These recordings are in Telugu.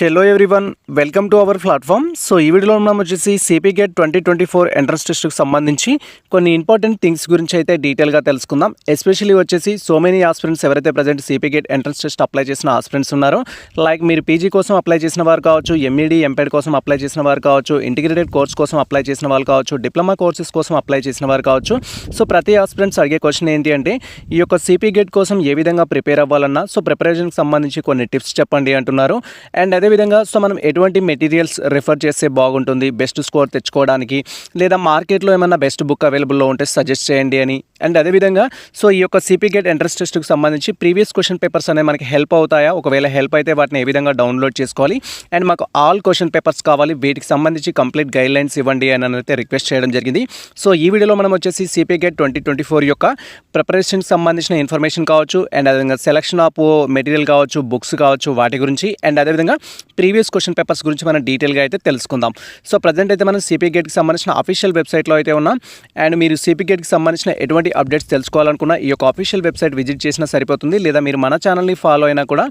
Hello everyone, welcome to our platform. So ఈ వీడియోలో మనం వచ్చేసి సిపి గేట్ 2024 ఎంట్రన్స్ టెస్ట్కి సంబంధించి కొన్ని ఇంపార్టెంట్ థింగ్స్ గురించి అయితే డీటెయిల్గా తెలుసుకుందాం. ఎస్పెషల్లీ వచ్చేసి సో మెనీ ఆస్పిరెంట్స్ ఎవరైతే present CP GET entrance test apply చేసిన ఆస్పిరెంట్స్ ఉన్నారో, లైక్ మీరు పీజీ కోసం అప్లై చేసిన వారు కావచ్చు, ఎంఈడి ఎంపెడ్ కోసం అప్లై చేసిన వారు కావచ్చు, ఇంటిగ్రేటెడ్ కోర్స్ కోసం అప్లై చేసిన వాళ్ళు కావచ్చు, డిప్లొమా కోర్సెస్ కోసం అప్లై చేసిన వారు కావచ్చు. సో ప్రతి ఆస్పిరెంట్స్ అడిగే క్వశ్చన్ ఏంటి అంటే, ఈ యొక్క సిపి గేట్ కోసం ఏ విధంగా ప్రిపేర్ అవ్వాలన్నా సో ప్రిపరేషన్కి సంబంధించి కొన్ని టిప్స్ చెప్పండి అంటున్నారు. అండ్ అదేవిధంగా సో మనం ఎటువంటి మెటీరియల్స్ రిఫర్ చేస్తే బాగుంటుంది బెస్ట్ స్కోర్ తెచ్చుకోవడానికి, లేదా మార్కెట్లో ఏమన్నా బెస్ట్ బుక్ అవైలబుల్లో ఉంటే సజెస్ట్ చేయండి అని. అండ్ అదేవిధంగా సో ఈ యొక్క సిపి గేట్ ఎంట్రన్స్ టెస్ట్కి సంబంధించి ప్రీవియస్ క్వశ్చన్ పేపర్స్ అనేవి మనకి హెల్ప్ అవుతాయా, ఒకవేళ హెల్ప్ అయితే వాటిని ఏ విధంగా డౌన్లోడ్ చేసుకోవాలి, అండ్ మాకు ఆల్ క్వశ్చన్ పేపర్స్ కావాలి, వీటికి సంబంధించి కంప్లీట్ గైడ్లైన్స్ ఇవ్వండి అని అయితే రిక్వెస్ట్ చేయడం జరిగింది. సో ఈ వీడియోలో మనం వచ్చేసి సిపి గేట్ 2024 యొక్క ప్రిపరేషన్కి సంబంధించిన ఇన్ఫర్మేషన్ కావచ్చు, అండ్ అదేవిధంగా సెలక్షన్ ఆఫ్ మెటీరియల్ కావచ్చు, బుక్స్ కావచ్చు, వాటి గురించి, అండ్ అదేవిధంగా ప్రీవియస్ క్వశ్చన్ పేపర్స్ గురించి మనం డీటెయిల్గా అయితే తెలుసుకుందాం. సో ప్రజెంట్ అయితే మనం సిపి గేట్కి సంబంధించిన అఫీషియల్ వెబ్సైట్లో అయితే ఉన్నాం. అండ్ మీరు సిపి గేట్కి సంబంధించిన ఎటువంటి అప్డేట్స్ తెలుసుకోవాలనుకున్న ఈ యొక్క అఫీషియల్ వెబ్సైట్ విజిట్ చేసినా సరిపోతుంది, లేదా మీరు మన ఛానల్ని ఫాలో అయినా కూడా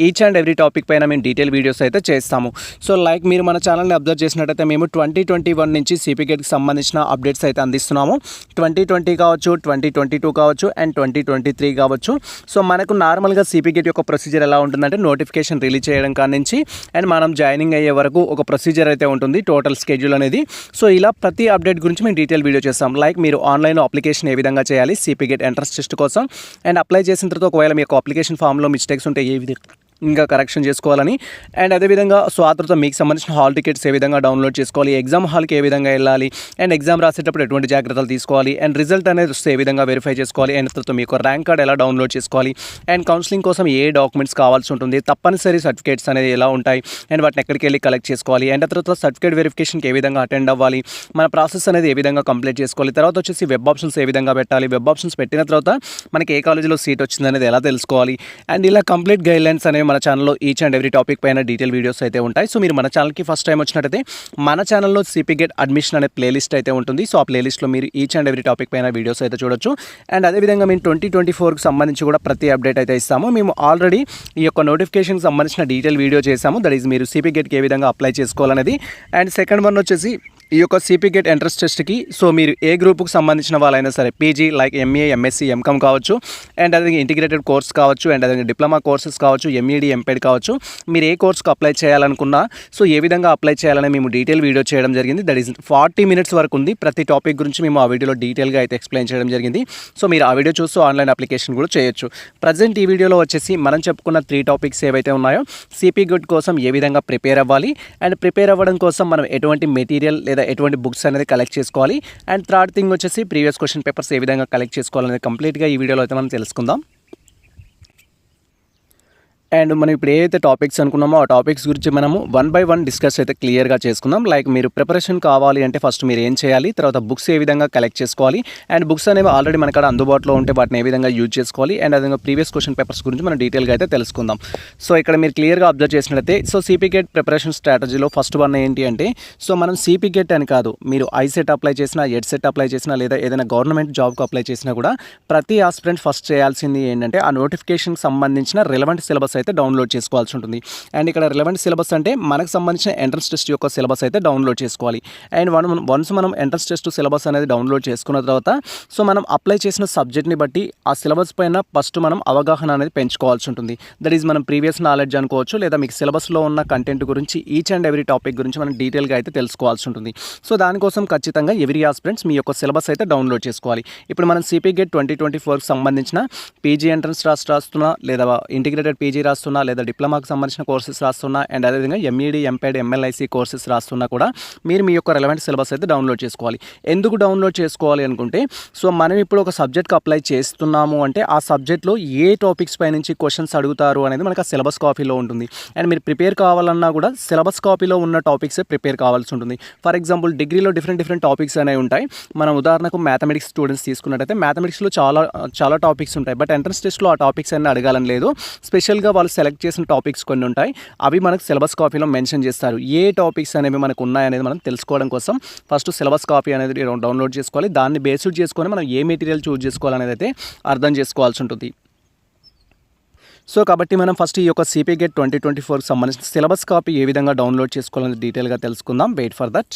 ఈచ్ అండ్ ఎవ్రీ టాపిక్ పైన మేము డీటెయిల్ వీడియోస్ అయితే చేస్తాము. సో లైక్ మీరు మన ఛానల్ని అబ్జర్వ్ చేసినట్టయితే మేము 2021 నుంచి సిపి గేట్కి సంబంధించిన అప్డేట్స్ అయితే అందిస్తున్నాము. 2020 కావచ్చు, 2022 కావచ్చు, అండ్ 2023 కావచ్చు. సో మనకు నార్మల్గా సిపి గేట్ యొక్క ప్రొసీజర్ ఎలా ఉంటుందంటే, నోటిఫికేషన్ రిలీజ్ చేయడం కాడ నుంచి అండ్ మనం జాయినింగ్ అయ్యే వరకు ఒక ప్రొసీజర్ అయితే ఉంటుంది, టోటల్ స్కెడ్యూల్ అనేది. సో ఇలా ప్రతి అప్డేట్ గురించి మేము డీటెయిల్ వీడియో చేస్తాం. లైక్ మీరు ఆన్లైన్లో అప్లికేషన్ ఏ విధంగా చేయాలి సిపి గేట్ ఎంట్రన్స్ టెస్ట్ కోసం, అండ్ అప్లై చేసిన తర్వాత ఒకవేళ మీ యొక్క అప్లికేషన్ ఫామ్లో మిస్టేక్స్ ఉంటే ఏ విధంగా ఇంకా కరెక్షన్ చేసుకోవాలని, అండ్ అదేవిధంగా సో ఆ తర్వాత మీకు సంబంధించిన హాల్ టికెట్స్ ఏ విధంగా డౌన్లోడ్ చేసుకోవాలి, ఎగ్జామ్ హాల్కి ఏ విధంగా వెళ్ళాలి, అండ్ ఎగ్జామ్ రాసేటప్పుడు ఎటువంటి జాగ్రత్తలు తీసుకోవాలి, అండ్ రిజల్ట్ అనేది వస్తే ఏ విధంగా వెరిఫై చేసుకోవాలి, అండ్ తర్వాత మీకు ర్యాంక్ కార్డ్ ఎలా డౌన్లోడ్ చేసుకోవాలి, అండ్ కౌన్సిలింగ్ కోసం ఏ డాక్యుమెంట్స్ కావాల్సి ఉంటుంది, తప్పనిసరి సర్టిఫికేట్స్ అనేది ఎలా ఉంటాయి, అండ్ వాటిని ఎక్కడికి వెళ్ళి కలెక్ట్ చేసుకోవాలి, అండ్ తర్వాత సర్టిఫికేట్ వెరిఫికేషన్కి ఏ విధంగా అటెండ్ అవ్వాలి, మన ప్రాసెస్ అనేది ఏ విధంగా కంప్లీట్ చేసుకోవాలి, తర్వాత వచ్చేసి వెబ్ ఆప్షన్స్ ఏ విధంగా పెట్టాలి, వెబ్ ఆప్షన్స్ పెట్టిన తర్వాత మనకి ఏ కాలేజీలో సీట్ వచ్చింది అనేది ఎలా తెలుసుకోవాలి, అండ్ ఇలా కంప్లీట్ గైడ్లైన్స్ అనేవి మన ఛానల్లో ఈచ్ అండ్ ఎవ్రీ టాపిక్ పైన డీటెయిల్ వీడియోస్ అయితే ఉంటాయి. సో మీరు మన ఛానల్కి ఫస్ట్ టైం వచ్చినట్టయితే మన ఛానల్లో సిపి గేట్ అడ్మిషన్ అనే ప్లేలిస్ట్ అయితే ఉంటుంది. సో ఆ ప్లేలిస్ట్లో మీరు ఈచ్ అండ్ ఎవ్రీ టాపిక్ పైన వీడియోస్ అయితే చూడొచ్చు. అండ్ అదేవిధంగా మేము 2024కి సంబంధించి కూడా ప్రతి అప్డేట్ అయితే ఇస్తాము. మేము ఆల్రెడీ ఈ యొక్క నోటిఫికేషన్కి సంబంధించిన డీటెయిల్ వీడియో చేసాము, దట్ ఈజ్ మీరు సిపి గేట్కి ఏ విధంగా అప్లై చేసుకోవాలనేది. అండ్ సెకండ్ వన్ వచ్చేసి ఈ యొక్క సిపి గేట్ ఎంట్రన్స్ టెస్ట్కి సో మీరు ఏ గ్రూప్కి సంబంధించిన వాళ్ళైనా సరే, PG like MA, MSc, MCom కావచ్చు, అండ్ అదే ఇంటిగ్రేటెడ్ కోర్స్ కావచ్చు, అండ్ అదే డిప్లొమా కోర్సెస్ కావచ్చు, ఎంఈడి, ఎంపెడ్ కావచ్చు, మీరు ఏ కోర్స్కి అప్లై చేయాలనుకున్నా సో ఏ విధంగా అప్లై చేయాలని మేము డీటెయిల్ వీడియో చేయడం జరిగింది. దట్ ఈస్ 40 minutes వరకు ఉంది. ప్రతి టాపిక్ గురించి మేము ఆ వీడియోలో డీటెయిల్గా అయితే ఎక్స్ప్లెయిన్ చేయడం జరిగింది. సో మీరు ఆ వీడియో చూస్తూ ఆన్లైన్ అప్లికేషన్ కూడా చేయొచ్చు. ప్రజెంట్ ఈ వీడియోలో వచ్చేసి మనం చెప్పుకున్న 3 టాపిక్స్ ఏవైతే ఉన్నాయో, సిపి గేట్ కోసం ఏ విధంగా ప్రిపేర్ అవ్వాలి, అండ్ ప్రిపేర్ అవ్వడం కోసం మనం ఎటువంటి మెటీరియల్ లేదా ఎటువంటి బుక్స్ అనేది కలెక్ట్ చేసుకోవాలి, అండ్ థర్డ్ థింగ్ వచ్చేసి ప్రీవియస్ క్వశ్చన్ పేపర్స్ ఏ విధంగా కలెక్ట్ చేసుకోవాలనేది కంప్లీట్గా ఈ వీడియోలో అయితే మనం తెలుసుకుందాం. అండ్ మనం ఇప్పుడు ఏదైతే టాపిక్స్ అనుకున్నామో ఆ టాపిక్స్ గురించి మనము 1 by 1 డిస్కస్ అయితే క్లియర్గా చేసుకుందాం. లైక్ మీరు ప్రిపరేషన్ కావాలి అంటే ఫస్ట్ మీరు ఏం చేయాలి, తర్వాత బుక్స్ ఏ విధంగా కలెక్ట్ చేసుకోవాలి, అండ్ బుక్స్ అనేవి ఆల్రెడీ మనకు అందుబాటులో ఉంటే వాటిని ఏ విధంగా యూజ్ చేసుకోవాలి, అండ్ అదేవిధంగా ప్రీవియస్ క్వశ్చన్ పేపర్స్ గురించి మనం డీటెయిల్గా అయితే తెలుసుకుందాం. సో ఇక్కడ మీరు క్లియర్గా అబ్జర్వ్ చేసినట్లయితే సో సిపి గేట్ ప్రిపరేషన్ స్ట్రాటజీలో ఫస్ట్ వన్ ఏంటి అంటే, సో మనం సిపి గేట్ అని కాదు, మీరు ఐసెట్ అప్లై చేసినా, ఎడ్సెట్ అప్లై చేసినా, లేదా ఏదైనా గవర్నమెంట్ జాబ్కి అప్లై చేసినా కూడా ప్రతి ఆస్పిరెంట్ ఫస్ట్ చేయాల్సింది ఏంటంటే ఆ నోటిఫికేషన్కి సంబంధించిన రిలవెంట్ సిలబస్ అయితే డౌన్లోడ్ చేసుకోవాల్సి ఉంటుంది. అండ్ ఇక్కడ రిలవెంట్ సిలబస్ అంటే మనకు సంబంధించిన ఎంట్రన్స్ టెస్ట్ యొక్క సిలబస్ అయితే డౌన్లోడ్ చేసుకోవాలి. అండ్ వన్స్ మనం ఎంట్రన్స్ టెస్ట్ సిలబస్ అనేది డౌన్లోడ్ చేసుకున్న తర్వాత సో మనం అప్లై చేసిన సబ్జెక్ట్ని బట్టి ఆ సిలబస్ పైన ఫస్ట్ మనం అవగాహన అనేది పెంచుకోవాల్సి ఉంటుంది. దట్ ఈజ్ మనం ప్రీవియస్ నాలెడ్జ్ అనుకోవచ్చు, లేదా మీకు సిలబస్లో ఉన్న కంటెంట్ గురించి ఈచ్ అండ్ ఎవ్రీ టాపిక్ గురించి మనం డీటెయిల్గా అయితే తెలుసుకోవాల్సి ఉంటుంది. సో దానికోసం ఖచ్చితంగా ఎవ్రీ ఆస్పిరెంట్స్ మీ యొక్క సిలబస్ అయితే డౌన్లోడ్ చేసుకోవాలి. ఇప్పుడు మనం సిపి గేట్ 2024కి సంబంధించిన పీజీ ఎంట్రన్స్ రాస్తున్నా, లేదా ఇంటిగ్రేటెడ్ పీజీ రాస్తున్నా, లేదా డిప్లొమాకి సంబంధించిన కోర్సెస్ రాస్తున్నా, అండ్ అదేవిధంగా ఎంఈడి, ఎంపెడ్, ఎంఎల్ఐసి కోర్సెస్ రాస్తున్నా కూడా మీరు మీ యొక్క రెలవెంట్ సిలబస్ అయితే డౌన్లోడ్ చేసుకోవాలి. ఎందుకు డౌన్లోడ్ చేసుకోవాలి అనుకుంటే, సో మనం ఇప్పుడు ఒక సబ్జెక్ట్కి అప్లై చేస్తున్నాము అంటే ఆ సబ్జెక్ట్లో ఏ టాపిక్స్ పై నుంచి క్వశ్చన్స్ అడుగుతారు అనేది మనకు ఆ సిలబస్ కాపీలో ఉంటుంది. అండ్ మీరు ప్రిపేర్ కావాలన్నా కూడా సిలబస్ కాపీలో ఉన్న టాపిక్సే ప్రిపేర్ కావాల్సి ఉంటుంది. ఫర్ ఎగ్జాంపుల్ డిగ్రీలో డిఫరెంట్ టాపిక్స్ అనేవి ఉంటాయి. మనం ఉదాహరణకు మ్యాథమెటిక్స్ స్టూడెంట్స్ తీసుకున్నట్టయితే మ్యాథమెటిక్స్లో చాలా టాపిక్స్ ఉంటాయి, బట్ ఎంట్రన్స్ టెస్ట్లో ఆ టాపిక్స్ అన్నీ అడగాలని లేదు. స్పెషల్గా వాళ్ళు సెలెక్ట్ చేసిన టాపిక్స్ కొన్ని ఉంటాయి, అవి మనకు సిలబస్ కాపీలో మెన్షన్ చేస్తారు. ఏ టాపిక్స్ అనేవి మనకు ఉన్నాయనేది మనం తెలుసుకోవడం కోసం ఫస్ట్ సిలబస్ కాపీ అనేది డౌన్లోడ్ చేసుకోవాలి. దాన్ని బేస్డ్ చేసుకొని మనం ఏ మెటీరియల్ చూజ్ చేసుకోవాలనేది అయితే అర్థం చేసుకోవాల్సి ఉంటుంది. సో కాబట్టి మనం ఫస్ట్ ఈ యొక్క సిపి గేట్ 2024 సంబంధించిన సిలబస్ కాపీ ఏ విధంగా డౌన్లోడ్ చేసుకోవాలని డీటెయిల్గా తెలుసుకుందాం. Wait for that.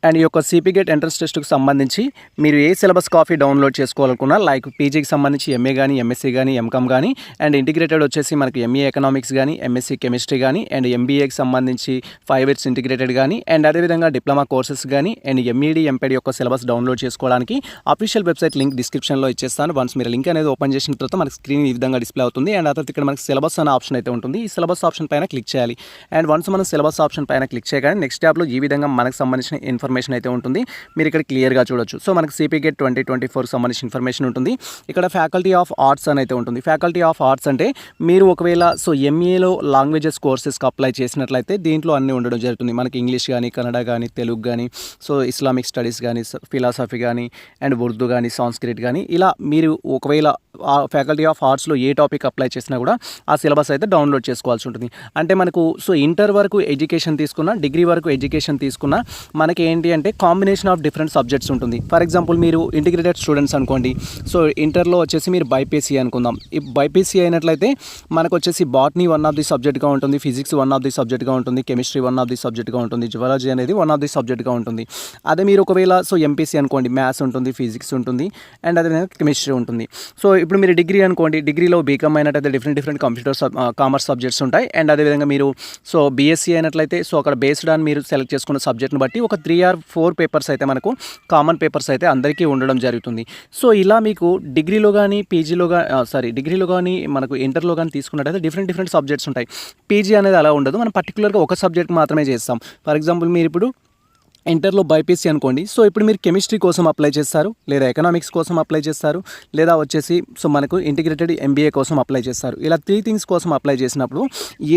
అండ్ ఈ యొక్క సిపి గేట్ ఎంట్రన్స్ టెస్ట్కి సంబంధించి మీరు ఏ సిలబస్ కాపీ డౌన్లోడ్ చేసుకోవాలనుకున్నా, లైక్ పీజీకి సంబంధించి ఎంఏ కానీ, ఎంఎస్సీ కానీ, ఎంకామ్ కానీ, అండ్ ఇంటిగ్రేటెడ్ వచ్చేసి మనకి ఎంఏ ఎకనామిక్స్ కానీ, ఎంఎస్సీ కెమిస్ట్రీ కానీ, అండ్ ఎంబీఏకి సంబంధించి 5 ఇయర్స్ ఇంటిగ్రేటెడ్ కానీ, అండ్ అదేవిధంగా డిప్లొమా కోర్సెస్ కానీ, అండ్ ఎంఈడి ఎంపీడీ యొక్క సిలబస్ డౌన్లోడ్ చేసుకోవడానికి అఫీషియల్ వెబ్సైట్ లింక్ డిస్క్రిప్షన్లో ఇచ్చేస్తాను. వన్స్ మీరు లింక్ అనేది ఓపెన్ చేసిన తర్వాత మనకి స్క్రీన్ ఈ విధంగా డిస్ప్లే అవుతుంది. అండ్ ఆ తర్వాత ఇక్కడ మనకి సిలబస్ అనే ఆప్షన్ అయితే ఉంటుంది. ఈ సిలబస్ ఆప్షన్ పైన క్లిక్ చేయాలి. అండ్ వన్స్ మనం సిలబస్ ఆప్షన్ పైన క్లిక్ చేయగానే నెక్స్ట్ ట్యాబ్లో ఈ విధంగా మనకు సంబంధించిన ఇన్ఫర్మేషన్ అయితే ఉంటుంది. మీరు ఇక్కడ క్లియర్గా చూడొచ్చు. సో మనకి సిపి గేట్ 2024 సంబంధించిన ఇన్ఫర్మేషన్ ఉంటుంది. ఇక్కడ ఫ్యాకల్టీ ఆఫ్ ఆర్ట్స్ అని అయితే ఉంటుంది. ఫ్యాకల్టీ ఆఫ్ ఆర్ట్స్ అంటే మీరు ఒకవేళ ఎంఏలో లాంగ్వేజెస్ కోర్సెస్కి అప్లై చేసినట్లయితే దీంట్లో అన్నీ ఉండడం జరుగుతుంది. మనకి ఇంగ్లీష్ కానీ, కన్నడ కానీ, తెలుగు కానీ, ఇస్లామిక్ స్టడీస్ కానీ, ఫిలాసఫీ కానీ, అండ్ ఉర్దూ కానీ, సంస్కృత్ కానీ, ఇలా మీరు ఒకవేళ ఫ్యాకల్టీ ఆఫ్ ఆర్ట్స్లో ఏ టాపిక్ అప్లై చేసినా కూడా ఆ సిలబస్ అయితే డౌన్లోడ్ చేసుకోవాల్సి ఉంటుంది. అంటే మనకు ఇంటర్ వరకు ఎడ్యుకేషన్ తీసుకున్నా, డిగ్రీ వరకు ఎడ్యుకేషన్ తీసుకున్నా మనకి ఏంటి అంటే కాంబినేషన్ ఆఫ్ డిఫరెంట్ సబ్జెక్ట్స్ ఉంటుంది. ఫర్ ఎగ్జాంపుల్ మీరు ఇంటిగ్రేటెడ్ స్టూడెంట్స్ అనుకోండి. ఇంటర్లో వచ్చేసి మీరు బైపీసీ అనుకుందాం. ఈ బైపీసీ అయినట్లయితే మనకు వచ్చేసి బాటనీ వన్ ఆఫ్ ది సబ్జెక్ట్గా ఉంటుంది, ఫిజిక్స్ వన్ ఆఫ్ ది సబ్జెక్ట్గా ఉంటుంది, కెమిస్ట్రీ వన్ ఆఫ్ ది సబ్జెక్ట్గా ఉంటుంది, జువాలజీ అనేది వన్ ఆఫ్ ది సబ్జెక్ట్గా ఉంటుంది. అదే మీరు ఒకవేళ ఎంపీసీ అనుకోండి, మ్యాథ్స్ ఉంటుంది, ఫిజిక్స్ ఉంటుంది, అండ్ అదేవిధంగా కెమిస్ట్రీ ఉంటుంది. ఇప్పుడు మీరు డిగ్రీ అనుకోండి, డిగ్రీలో బీకామ్ అయినట్లయితే డిఫరెంట్ కంప్యూటర్ కామర్స్ సబ్జెక్ట్స్ ఉంటాయి. అండ్ అదేవిధంగా మీరు బీఎస్సీ అయినట్లయితే అక్కడ బేస్డ్ ఆన్ మీరు సెలెక్ట్ చేసుకున్న సబ్జెక్ట్ని బట్టి ఒక 3 or 4 పేపర్స్ అయితే మనకు కామన్ పేపర్స్ అయితే అందరికీ ఉండడం జరుగుతుంది. ఇలా మీకు డిగ్రీలో కానీ, డిగ్రీలో కానీ, మనకు ఇంటర్లో కానీ తీసుకున్నట్టయితే డిఫరెంట్ సబ్జెక్ట్స్ ఉంటాయి. పీజీ అనేది అలా ఉండదు. మనం పర్టికులర్గా ఒక సబ్జెక్ట్ మాత్రమే చేస్తాం. ఫర్ ఎగ్జాంపుల్ మీరు ఇప్పుడు ఇంటర్లో బైపీసీ అనుకోండి. ఇప్పుడు మీరు కెమిస్ట్రీ కోసం అప్లై చేస్తారు, లేదా ఎకనామిక్స్ కోసం అప్లై చేస్తారు, లేదా వచ్చేసి మనకు ఇంటిగ్రేటెడ్ ఎంబీఏ కోసం అప్లై చేస్తారు. ఇలా 3 థింగ్స్ కోసం అప్లై చేసినప్పుడు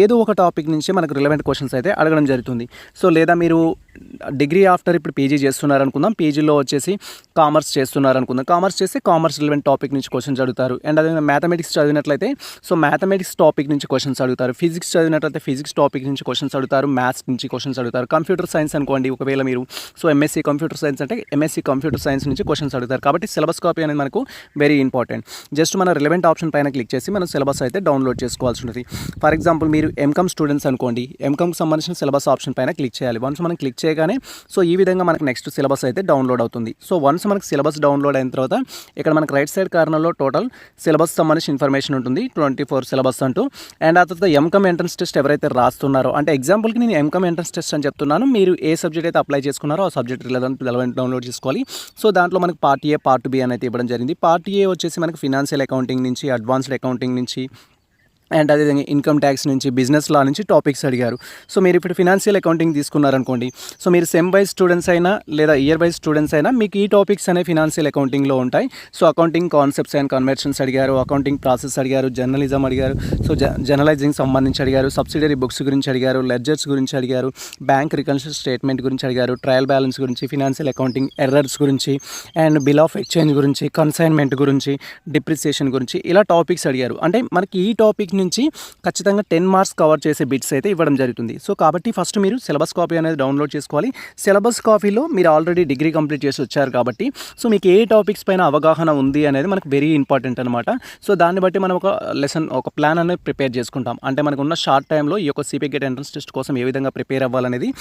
ఏదో ఒక టాపిక్ నుంచి మనకు రిలవెంట్ క్వశ్చన్స్ అయితే అడగడం జరుగుతుంది. లేదా మీరు డిగ్రీ ఆఫ్టర్ ఇప్పుడు పీజీ చేస్తున్నారు అనుకుందాం. పీజీలో వచ్చేసి కామర్స్ చేస్తున్నారు అనుకుందాం. కామర్స్ చేస్తే కామర్స్ రిలవెంట్ టాపిక్ నుంచి క్వశ్చన్స్ అడుగుతారు. అండ్ అదేవిధంగా మ్యాథమెటిక్స్ చదివినట్లయితే మ్యాథమెటిక్స్ టాపిక్ నుంచి క్వశ్చన్స్ అడుగుతారు. ఫిజిక్స్ చదివినట్లయితే ఫిజిక్స్ టాపిక్ నుంచి క్వశ్చన్స్ అడుగుతారు. మ్యాథ్స్ నుంచి క్వశ్చన్స్ అడుగుతారు. కంప్యూటర్ సైన్స్ అనుకోండి, ఒకవేళ మీరు ఎంఎస్సీ కంప్యూటర్ సైన్స్ అంటే ఎంఎస్సీ కంప్యూటర్ సైన్స్ నుంచి క్వశ్చన్స్ అడుగుతారు. కాబట్టి సిలబస్ కాపీ అనేది మనకు వెరీ ఇంపార్టెంట్. జస్ట్ మన రిలవెంట్ ఆప్షన్ పైన క్లిక్ చేసి మనం సిలబస్ అయితే డౌన్లోడ్ చేసుకోవాల్సి ఉంటుంది. ఫర్ ఎగ్జాంపుల్ మీరు ఎంకామ్ స్టూడెంట్స్ అనుకోండి, ఎంకామ్కి సంబంధించిన సిలబస్ ఆప్షన్ పైన క్లిక్ చేయాలి. వన్స్ మనం క్లిక్ చేయగానే ఈ విధంగా మనకు నెక్స్ట్ సిలబస్ అయితే డౌన్లోడ్ అవుతుంది. వన్స్ మనకు సిలబస్ డౌన్లోడ్ అయిన తర్వాత ఇక్కడ మనకు రైట్ సైడ్ కార్నర్లో టోటల్ సిలబస్ సంబంధించిన ఇన్ఫర్మేషన్ ఉంటుంది, 24 సిలబస్ అంటూ. అండ్ ఆ తర్వాత ఎంకామ్ ఎంట్రన్స్ టెస్ట్ ఎవరైతే రాస్తున్నారో, అంటే ఎగ్జాంపుల్కి నేను ఎంకామ్ ఎంట్రన్స్ టెస్ట్ అని చెప్తున్నాను, మీరు ఏ సబ్జెక్ట్ అయితే అప్లై చేసుకున్నారో ఆ సబ్జెక్ట్ రిలవెంట్ డౌన్లోడ్ చేసుకోవాలి. దాంట్లో మనకు పార్ట్ ఏ, పార్ట్ బి అని అయితే ఇవ్వడం జరిగింది. పార్ట్ ఏ వచ్చేసి మనకు ఫినాన్షియల్ అకౌంటింగ్ నుంచి, అడ్వాన్స్డ్ అకౌంటింగ్ నుంచి, అండ్ అదేవిధంగా ఇన్కమ్ ట్యాక్స్ నుంచి, బిజినెస్ లా నుంచి టాపిక్స్ అడిగారు. మీరు ఇప్పుడు ఫినాన్షియల్ అకౌంటింగ్ తీసుకున్నారనుకోండి. మీరు సెమ్ వైజ్ స్టూడెంట్స్ అయినా లేదా ఇయర్ వైజ్ స్టూడెంట్స్ అయినా మీకు ఈ టాపిక్స్ అనేవి ఫినాన్షియల్ అకౌంటింగ్లో ఉంటాయి. అకౌంటింగ్ కాన్సెప్ట్స్ అండ్ కన్వర్షన్స్ అడిగారు, అకౌంటింగ్ ప్రాసెస్ అడిగారు, జర్నలిజం అడిగారు, జర్నలైజింగ్ సంబంధించి అడిగారు, సబ్సిడరీ బుక్స్ గురించి అడిగారు, లెడ్జర్స్ గురించి అడిగారు, బ్యాంక్ రికన్సిల్ స్టేట్మెంట్ గురించి అడిగారు, ట్రయల్ బ్యాలెన్స్ గురించి, ఫినాన్షియల్ అకౌంటింగ్ ఎర్రర్స్ గురించి, అండ్ బిల్ ఆఫ్ ఎక్స్చేంజ్ గురించి, కన్సైన్మెంట్ గురించి, డిప్రిసియేషన్ గురించి, ఇలా టాపిక్స్ అడిగారు. అంటే మనకి ఈ టాపిక్ నుంచి ఖచ్చితంగా 10 మార్క్స్ కవర్ చేసే బిట్స్ అయితే ఇవ్వడం జరుగుతుంది. కాబట్టి ఫస్ట్ మీరు సిలబస్ కాపీ అనేది డౌన్లోడ్ చేసుకోవాలి. సిలబస్ కాపీలో మీరు ఆల్రెడీ డిగ్రీ కంప్లీట్ చేసి వచ్చారు కాబట్టి మీకు ఏ టాపిక్స్ పైన అవగాహన ఉంది అనేది మనకు వెరీ ఇంపార్టెంట్ అనమాట. దాన్ని బట్టి మనం ఒక ప్లాన్ అనేది ప్రిపేర్ చేసుకుంటాం. అంటే మనకు ఉన్న షార్ట్ టైంలో ఈ యొక్క సిపి గేట్ ఎంట్రన్స్ టెస్ట్ కోసం ఏ విధంగా ప్రిపేర్ అవ్వాలనేది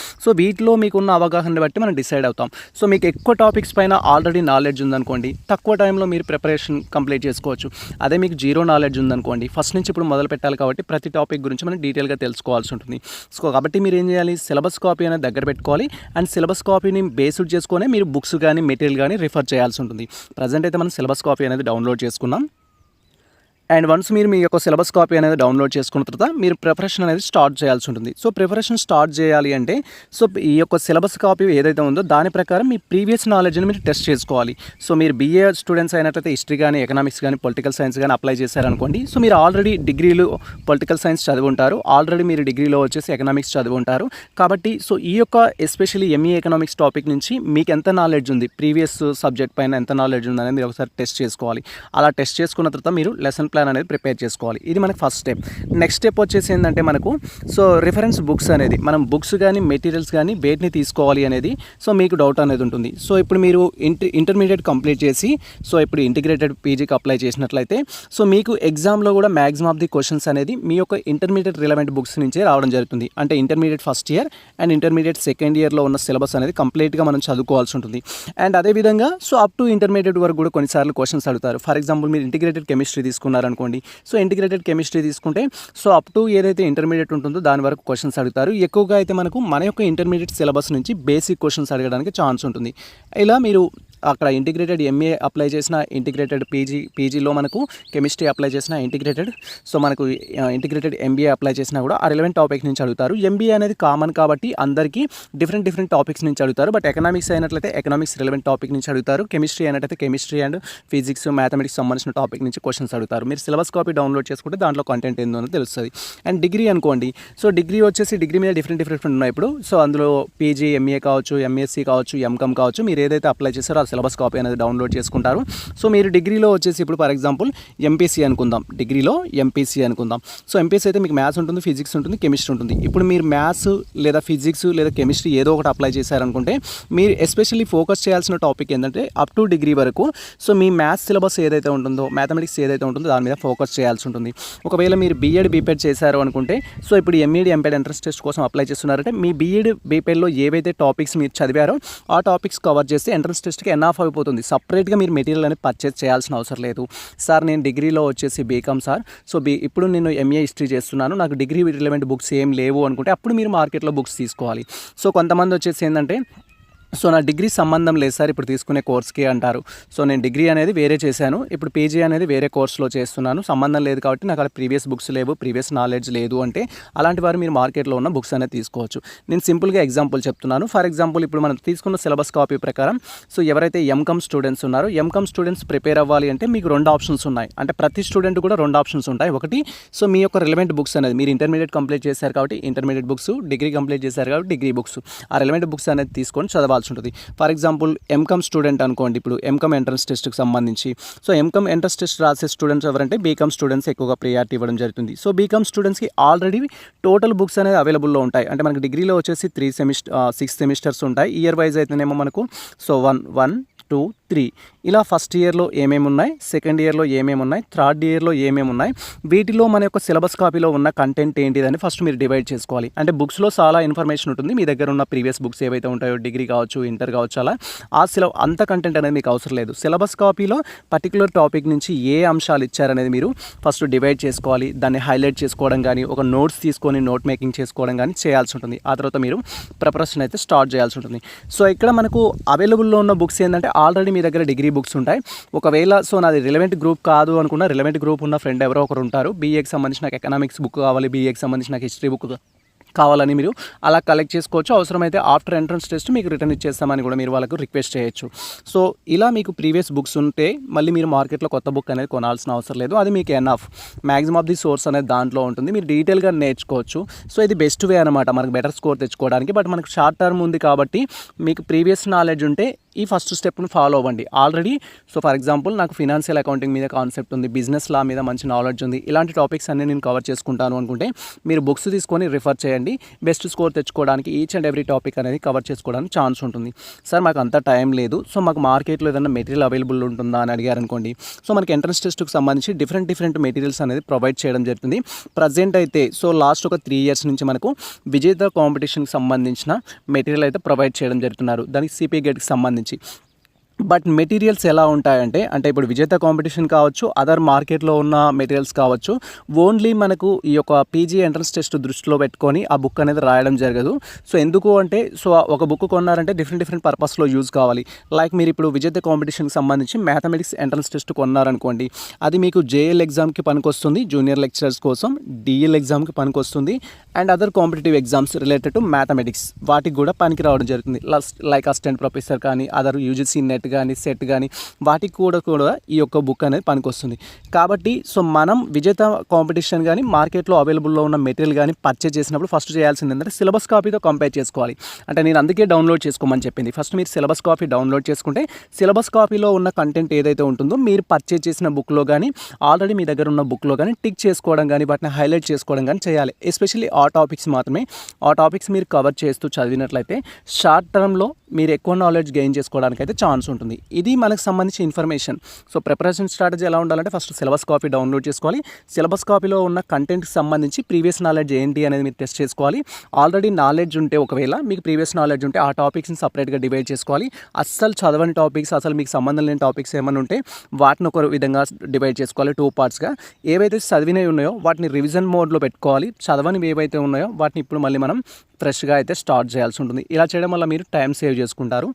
వీటిలో మీకున్న అవగాహన బట్టి మనం డిసైడ్ అవుతాం. మీకు ఎక్కువ టాపిక్స్ పైన ఆల్రెడీ నాలెడ్జ్ ఉందనుకోండి, తక్కువ టైంలో మీరు ప్రిపరేషన్ కంప్లీట్ చేసుకోవచ్చు. అదే మీకు జీరో నాలెడ్జ్ ఉందనుకోండి, ఫస్ట్ నుంచి ఇప్పుడు మొదలు పెట్టాలి కాబట్టి ప్రతి టాపిక్ గురించి మనం డీటెయిల్గా తెలుసుకోవాల్సి ఉంటుంది. కాబట్టి మీరు ఏం చేయాలి, సిలబస్ కాపీ అనేది దగ్గర పెట్టుకోవాలి. అండ్ సిలబస్ కాపీని బేస్డ్ చేసుకొని మీరు బుక్స్ కానీ మెటీరియల్ కానీ రిఫర్ చేయాల్సి ఉంటుంది. ప్రజెంట్ అయితే మనం సిలబస్ కాపీ అనేది డౌన్లోడ్ చేసుకున్నాం. అండ్ వన్స్ మీరు మీ యొక్క సిలబస్ కాపీ అనేది డౌన్లోడ్ చేసుకున్న తర్వాత మీరు ప్రిపరేషన్ అనేది స్టార్ట్ చేయాల్సి ఉంటుంది. ప్రిపరేషన్ స్టార్ట్ చేయాలి అంటే ఈ యొక్క సిలబస్ కాపీ ఏదైతే ఉందో దాని ప్రకారం మీ ప్రీవియస్ నాలెడ్జ్ని మీరు టెస్ట్ చేసుకోవాలి. మీరు బీఏ స్టూడెంట్స్ అయినట్లయితే హిస్టరీ కానీ, ఎకనామిక్స్ కానీ, పొలిటికల్ సైన్స్ కానీ అప్లై చేశారనుకోండి. మీరు ఆల్రెడీ డిగ్రీలో పొలిటికల్ సైన్స్ చదివి ఉంటారు, ఆల్రెడీ మీరు డిగ్రీలో వచ్చేసి ఎకనామిక్స్ చదివి ఉంటారు. కాబట్టి ఈ యొక్క ఎస్పెషల్లీ ఎంఈ ఎకనామిక్స్ టాపిక్ నుంచి మీకు ఎంత నాలెడ్జ్ ఉంది, ప్రీవియస్ సబ్జెక్ట్ పైన ఎంత నాలెడ్జ్ ఉంది అనేది మీరు ఒకసారి టెస్ట్ చేసుకోవాలి. అలా టెస్ట్ చేసుకున్న తర్వాత మీరు లెసన్ ప్లాన్ ప్లాన్ అనేది ప్రిపేర్ చేసుకోవాలి. ఇది మనకి ఫస్ట్ స్టెప్. నెక్స్ట్ స్టెప్ వచ్చేసి ఏంటంటే మనకు సో రిఫరెన్స్ బుక్స్ అనేది మనం బుక్స్ కానీ మెటీరియల్స్ కానీ వేటిని తీసుకోవాలి అనేది సో మీకు డౌట్ అనేది ఉంటుంది. సో ఇప్పుడు మీరు ఇంటర్మీడియట్ కంప్లీట్ చేసి సో ఇప్పుడు ఇంటిగ్రేటెడ్ పీజీకి అప్లై చేసినట్లయితే సో మీకు ఎగ్జామ్లో కూడా మ్యాక్సిమం ఆఫ్ ది క్వశ్చన్స్ అనేది మీ యొక్క ఇంటర్మీడియట్ రిలవెంట్ బుక్స్ నుంచే రావడం జరుగుతుంది. అంటే intermediate first year and intermediate second ఇయర్లో ఉన్న సిలబస్ అనేది కంప్లీట్గా మనం చదువుకోవాల్సి ఉంటుంది. అండ్ అదేవిధంగా సో అప్ టు ఇంటర్మీడియట్ వరకు కూడా కొన్నిసార్లు క్వశ్చన్స్ అడుగుతారు. ఫర్ ఎగ్జాంపుల్ మీరు ఇంటిగ్రేటెడ్ కెమిస్ట్రీ తీసుకున్నారనుకోండి. సో ఇంటిగ్రేటెడ్ కెమిస్ట్రీ తీసుకుంటే సో అప్ టు ఏదైతే ఇంటర్మీడియట్ ఉంటుందో దాని వరకు క్వశ్చన్స్ అడుగుతారు. ఎక్కువగా అయితే మనకు మన యొక్క ఇంటర్మీడియట్ సిలబస్ నుంచి బేసిక్ క్వశ్చన్స్ అడగడానికి ఛాన్స్ ఉంటుంది. ఇలా మీరు అక్కడ ఇంటిగ్రేటెడ్ ఎంఏ అప్లై చేసిన ఇంటిగ్రేటెడ్ పీజీలో మనకు కెమిస్ట్రీ అప్లై చేసిన ఇంటిగ్రేటెడ్ సో మనకు ఇంటిగ్రేటెడ్ ఎంబీఏ అప్లై చేసినా కూడా ఆ రిలవెంట్ టాపిక్ నుంచి అడుగుతారు. ఎంబీఏ అనేది కామన్ కాబట్టి అందరికీ డిఫరెంట్ టాపిక్స్ నుంచి అడుగుతారు. బట్ ఎకనామిక్స్ అయినట్లయితే ఎకనామిక్స్ రిలవెంట్ టాపిక్ నుంచి అడుగుతారు. కెమిస్ట్రీ అయినట్లయితే కెమిస్ట్రీ అండ్ ఫిజిక్స్ మ్యాథమెటిక్స్ సంబంధించిన టాపిక్ నుంచి క్వశ్చన్స్ అడుగుతారు. మీరు సిలబస్ కాపీ డౌన్లోడ్ చేసుకుంటే దాంట్లో కంటెంట్ ఏందో అని తెలుస్తుంది. అండ్ డిగ్రీ అనుకోండి. సో డిగ్రీ వచ్చేసి డిగ్రీ మీద డిఫరెంట్ ఉన్నాయి ఇప్పుడు. సో అందులో పీజీ ఎంఏ కావచ్చు, ఎంఎస్సీ కావచ్చు, ఎంకామ్ కావచ్చు. మీరు ఏదైతే అప్లై చేస్తారో ఆ సిలబస్ కాపీ అనేది డౌన్లోడ్ చేసుకుంటారు. సో మీరు డిగ్రీలో వచ్చేసి ఇప్పుడు ఫర్ ఎగ్జాంపుల్ ఎంపీసీ అనుకుందాం. డిగ్రీలో ఎంపీసీ అనుకుందాం. సో ఎంపీసీ అయితే మీకు మ్యాథ్స్ ఉంటుంది, ఫిజిక్స్ ఉంటుంది, కెమిస్ట్రీ ఉంటుంది. ఇప్పుడు మీరు మ్యాథ్స్ లేదా ఫిజిక్స్ లేదా కెమిస్ట్రీ ఏదో ఒకటి అప్లై చేశారనుకుంటే మీరు ఎస్పెషల్లీ ఫోకస్ చేయాల్సిన టాపిక్ ఏంటంటే అప్ టు డిగ్రీ వరకు సో మీ మ్యాథ్స్ సిలబస్ ఏదైతే ఉంటుందో, మ్యాథమెటిక్స్ ఏదైతే ఉంటుందో దాని మీద ఫోకస్ చేయాల్సి ఉంటుంది. ఒకవేళ మీరు బీఎడ్ బీపెడ్ చేశారు అనుకుంటే సో ఇప్పుడు ఎంఈడి ఎంపెడ్ ఎంట్రన్స్ టెస్ట్ కోసం అప్లై చేస్తున్నారంటే మీ బీఎడ్ బీపెడ్లో ఏవైతే టాపిక్స్ మీరు చదివారో ఆ టాపిక్స్ కవర్ చేస్తే ఎంట్రన్స్ టెస్ట్కి ఎన్ఆఫ్ అయిపోతుంది. సపరేట్గా మీరు మెటీరియల్ అనేది పర్చేస్ చేయాల్సిన అవసరం లేదు. సార్ నేను డిగ్రీలో వచ్చేసి బీకామ్ సార్, సో ఇప్పుడు నేను ఎంఏ హిస్టరీ చేస్తున్నాను, నాకు డిగ్రీ రిలవెంట్ బుక్స్ ఏం లేవు అనుకుంటే అప్పుడు మీరు మార్కెట్లో బుక్స్ తీసుకోవాలి. సో కొంతమంది వచ్చేసి ఏంటంటే సో నా డిగ్రీ సంబంధం లేదు సార్ ఇప్పుడు తీసుకునే కోర్స్కి అంటారు. సో నేను డిగ్రీ అనేది వేరే చేశాను, ఇప్పుడు పీజీ అనేది వేరే కోర్స్లో చేస్తున్నాను, సంబంధం లేదు కాబట్టి నాకు అలా ప్రీవియస్ బుక్స్ లేవు, ప్రీవియస్ నాలెడ్జ్ లేదు అంటే అలాంటి వారు మీరు మార్కెట్లో ఉన్న బుక్స్ అనేది తీసుకోవచ్చు. నేను సింపుల్గా ఎగ్జాంపుల్ చెప్తున్నాను. ఫర్ ఎగ్జాంపుల్ ఇప్పుడు మనం తీసుకున్న సిలబస్ కాపీ ప్రకారం సో ఎవరైతే ఎంకామ్ స్టూడెంట్స్ ఉన్నారో ఎంకామ్ స్టూడెంట్స్ ప్రిపేర్ అవ్వాలి అంటే మీకు 2 ఆప్షన్స్ ఉన్నాయి. అంటే ప్రతి స్టూడెంట్ కూడా 2 ఆప్షన్స్ ఉంటాయి. ఒకటి సో మీ యొక్క రిలవెంట్ బుక్స్ అనేది మీరు ఇంటర్మీడియట్ కంప్లీట్ చేశారు కాబట్టి ఇంటర్మీడియట్ బుక్స్, డిగ్రీ కంప్లీట్ చేశారు కాబట్టి డిగ్రీ బుక్స్, ఆ రిలవెంట్ బుక్స్ అనేది తీసుకొని చదవాల్సి ఉంటుంది. ఫర్ ఎగ్జాంపుల్ ఎంకామ్ స్టూడెంట్ అనుకోండి. ఇప్పుడు ఎంకామ్ ఎంట్రన్స్ టెస్ట్కి సంబంధించి సో ఎంకామ్ ఎంట్రన్స్ టెస్ట్ రాసే స్టూడెంట్స్ ఎవరంటే బీకామ్ స్టూడెంట్స్ ఎక్కువగా ప్రియారిటీ ఇవ్వడం జరుగుతుంది. సో బీకామ్ స్టూడెంట్స్కి ఆల్రెడీ టోటల్ బుక్స్ అనేది అవైలబుల్లో ఉంటాయి. అంటే మనకి డిగ్రీలో వచ్చేసి 6 సెమిస్టర్స్ ఉంటాయి. ఇయర్ వైజ్ అయితేనేమో మనకు సో 1, 2, 3 ఇలా ఫస్ట్ ఇయర్లో ఏమేమి ఉన్నాయి, సెకండ్ ఇయర్లో ఏమేమి ఉన్నాయి, థర్డ్ ఇయర్లో ఏమేమి ఉన్నాయి, వీటిలో మన యొక్క సిలబస్ కాపీలో ఉన్న కంటెంట్ ఏంటిదని ఫస్ట్ మీరు డివైడ్ చేసుకోవాలి. అంటే బుక్స్లో చాలా ఇన్ఫర్మేషన్ ఉంటుంది. మీ దగ్గర ఉన్న ప్రీవియస్ బుక్స్ ఏవైతే ఉంటాయో డిగ్రీ కావచ్చు, ఇంటర్ కావచ్చు, అలా ఆ అంత కంటెంట్ అనేది మీకు అవసరం లేదు. సిలబస్ కాపీలో పర్టికులర్ టాపిక్ నుంచి ఏ అంశాలు ఇచ్చారనేది మీరు ఫస్ట్ డివైడ్ చేసుకోవాలి. దాన్ని హైలైట్ చేసుకోవడం కానీ, ఒక నోట్స్ తీసుకొని నోట్ మేకింగ్ చేసుకోవడం కానీ చేయాల్సి ఉంటుంది. ఆ తర్వాత మీరు ప్రిపరేషన్ అయితే స్టార్ట్ చేయాల్సి ఉంటుంది. సో ఇక్కడ మనకు అవైలబుల్లో ఉన్న బుక్స్ ఏంటంటే ఆల్రెడీ మీ దగ్గర డిగ్రీ బుక్స్ ఉంటాయి. ఒకవేళ సో నాది రిలవెంట్ గ్రూప్ కాదు అనుకున్న రిలవెంట్ గ్రూప్ ఉన్న ఫ్రెండ్ ఎవరో ఒకరు ఉంటారు. బీఏకి సంబంధించిన నాకు ఎకనామిక్స్ బుక్ కావాలి, బీఏకి సంబంధించిన నాకు హిస్టరీ బుక్ కావాలని మీరు అలా కలెక్ట్ చేసుకోవచ్చు. అవసరమైతే ఆఫ్టర్ ఎంట్రన్స్ టెస్ట్ మీకు రిటర్న్ ఇచ్చేస్తామని కూడా మీరు వాళ్ళకు రిక్వెస్ట్ చేయొచ్చు. సో ఇలా మీకు ప్రీవియస్ బుక్స్ ఉంటే మళ్ళీ మీరు మార్కెట్లో కొత్త బుక్ అనేది కొనాల్సిన అవసరం లేదు. అది మీకు enough. Maximum of the source అనేది దాంట్లో ఉంటుంది. మీరు డీటెయిల్గా నేర్చుకోవచ్చు. సో ఇది బెస్ట్ వే అనమాట మనకు బెటర్ స్కోర్ తెచ్చుకోవడానికి. బట్ మనకు షార్ట్ టర్మ్ ఉంది కాబట్టి మీకు ప్రీవియస్ నాలెడ్జ్ ఉంటే ఈ ఫస్ట్ స్టెప్ను ఫాలో అవ్వండి. ఆల్రెడీ సో ఫర్ ఎగ్జాంపుల్ నాకు ఫినాన్షియల్ అకౌంటింగ్ మీద కాన్సెప్ట్ ఉంది, బిజినెస్ లా మీద మంచి నాలెడ్జ్ ఉంది, ఇలాంటి టాపిక్స్ అన్నీ నేను కవర్ చేసుకుంటాను అనుకుంటే మీరు బుక్స్ తీసుకొని రిఫర్ చేయండి. బెస్ట్ స్కోర్ తెచ్చుకోవడానికి ఈచ్ అండ్ ఎవ్రీ టాపిక్ అనేది కవర్ చేసుకోవడానికి ఛాన్స్ ఉంటుంది. సార్ మాకు అంత టైం లేదు, సో మాకు మార్కెట్లో ఏదైనా మెటీరియల్ అవైలబుల్ ఉంటుందా అని అడిగారు అనుకోండి. సో మనకి ఎంట్రన్స్ టెస్ట్కి సంబంధించి డిఫరెంట్ మెటీరియల్స్ అనేది ప్రొవైడ్ చేయడం జరుగుతుంది. ప్రజెంట్ అయితే సో లాస్ట్ ఒక 3 years నుంచి మనకు విజేత కాంపిటీషన్కి సంబంధించిన మెటీరియల్ అయితే ప్రొవైడ్ చేయడం జరుగుతున్నారు. దానికి సిపి గేట్కి సంబంధించి. బట్ మెటీరియల్స్ ఎలా ఉంటాయంటే ఇప్పుడు విజేత కాంపిటీషన్ కావచ్చు, అదర్ మార్కెట్లో ఉన్న మెటీరియల్స్ కావచ్చు, ఓన్లీ మనకు ఈ యొక్క పీజీ ఎంట్రన్స్ టెస్ట్ దృష్టిలో పెట్టుకొని ఆ బుక్ అనేది రాయడం జరగదు. సో ఎందుకు అంటే సో ఒక బుక్ కొన్నారంటే డిఫరెంట్ పర్పస్లో యూజ్ కావాలి. లైక్ మీరు ఇప్పుడు విజేత కాంపిటీషన్కి సంబంధించి మ్యాథమెటిక్స్ ఎంట్రన్స్ టెస్ట్ కొన్నారనుకోండి, అది మీకు జేఎల్ ఎగ్జామ్కి పనికొస్తుంది, జూనియర్ లెక్చరర్స్ కోసం డిఎల్ ఎగ్జామ్కి పనికొస్తుంది, and other competitive exams related to mathematics వాటికి కూడా పనికి రావడం జరుగుతుంది. లైక్ అసిస్టెంట్ ప్రొఫెసర్ కానీ, అదర్ యూజీసీ నెట్ కానీ సెట్ కానీ వాటికి కూడా ఈ యొక్క బుక్ అనేది పనికొస్తుంది. కాబట్టి సో మనం విజేత కాంపిటీషన్ కానీ మార్కెట్లో అవైలబుల్లో ఉన్న మెటీరియల్ కానీ పర్చేజ్ చేసినప్పుడు ఫస్ట్ చేయాల్సింది ఏంటంటే సిలబస్ కాపీతో కంపేర్ చేసుకోవాలి. అంటే నేను అందుకే డౌన్లోడ్ చేసుకోమని చెప్పింది. ఫస్ట్ మీరు సిలబస్ కాపీ డౌన్లోడ్ చేసుకుంటే సిలబస్ కాపీలో ఉన్న కంటెంట్ ఏదైతే ఉంటుందో మీరు పర్చేజ్ చేసిన బుక్లో కానీ ఆల్రెడీ మీ దగ్గర ఉన్న బుక్లో కానీ టిక్ చేసుకోవడం కానీ వాటిని హైలైట్ చేసుకోవడం కానీ చేయాలి. ఎస్పెషల్లీ ఆ టాపిక్స్ మాత్రమే. ఆ టాపిక్స్ మీరు కవర్ చేస్తూ చదివినట్లయితే షార్ట్ టర్మ్లో మీరు ఎక్కువ నాలెడ్జ్ గెయిన్ చేసుకోవడానికి అయితే ఛాన్స్ ఉంటుంది. ఇది మనకు సంబంధించిన ఇన్ఫర్మేషన్. సో ప్రిపరేషన్ స్ట్రాటజీ ఎలా ఉండాలంటే ఫస్ట్ సిలబస్ కాపీ డౌన్లోడ్ చేసుకోవాలి. సిలబస్ కాపీలో ఉన్న కంటెంట్కి సంబంధించి ప్రీవియస్ నాలెడ్జ్ ఏంటి అనేది మీరు టెస్ట్ చేసుకోవాలి. ఆల్రెడీ నాలెడ్జ్ ఉంటే ఒకవేళ మీకు ప్రీవియస్ నాలెడ్జ్ ఉంటే ఆ టాపిక్స్ని సపరేట్గా డివైడ్ చేసుకోవాలి. అస్సలు చదవని టాపిక్స్, అసలు మీకు సంబంధం లేని టాపిక్స్ ఏమైనా ఉంటే వాటిని ఒక విధంగా డివైడ్ చేసుకోవాలి 2 పార్ట్స్గా. ఏవైతే చదివినవి ఉన్నాయో వాటిని రివిజన్ మోడ్లో పెట్టుకోవాలి. చదవనివి ఏవైతే ఉన్నాయో వాటిని ఇప్పుడు మళ్ళీ మనం ఫ్రెష్గా అయితే స్టార్ట్ చేయాల్సి ఉంటుంది. ఇలా చేయడం వల్ల మీరు టైం సేవ్ చేసుకుంటారు.